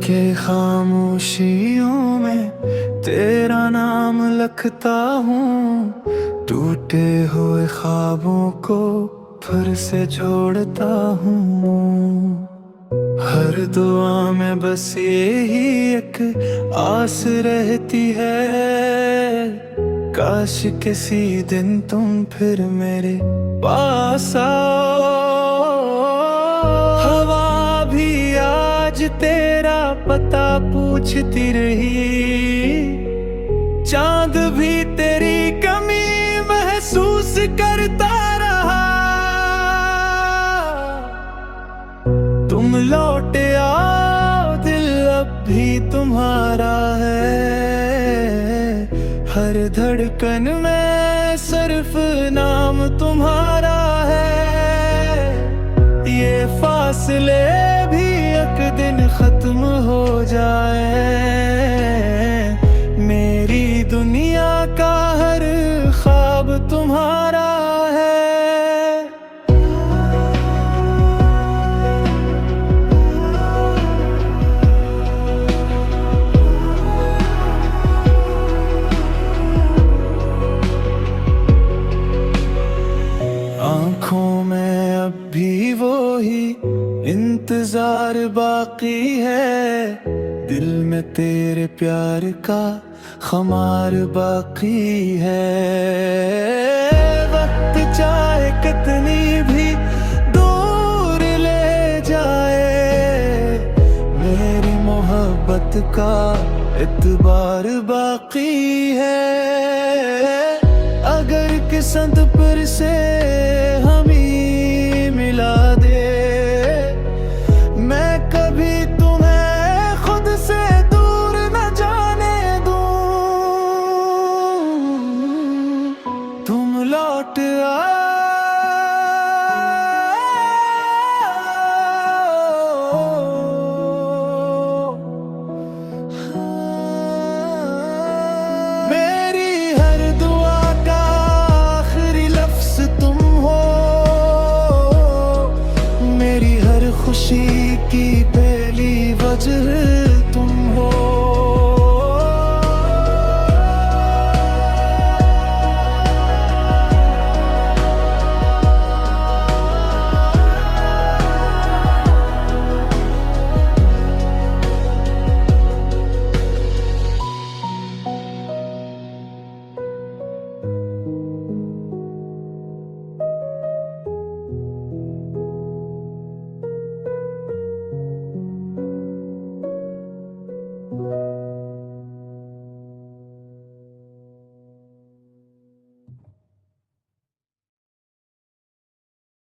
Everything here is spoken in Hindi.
के खामोशियों में तेरा नाम लिखता हूँ, टूटे हुए ख्वाबों को फिर से जोड़ता हूँ। हर दुआ में बस यही एक आस रहती है, काश किसी दिन तुम फिर मेरे पास आओ। हवा भी आज तेरा पता पूछती रही, चांद भी तेरी कमी महसूस करता रहा। तुम लौट आओ, दिल अब भी तुम्हारा है, हर धड़कन में सिर्फ नाम तुम्हारा है। ये फासले भी एक दिन खत्म हो जाए, मेरी दुनिया का हर ख्वाब तुम्हारा है। आँखों में अब भी वही इंतजार बाकी है, दिल में तेरे प्यार का खुमार बाकी है। वक्त चाहे कितनी भी दूर ले जाए, मेरी मोहब्बत का इतबार बाकी है। अगर किस्मत पर से हमें मिला दे, मैं कभी तुम्हें खुद से दूर न जाने दूं। तुम लौट आओ, मेरी हर दुआ का आखिरी लफ्ज तुम हो, मेरी हर खुशी की पहली वजह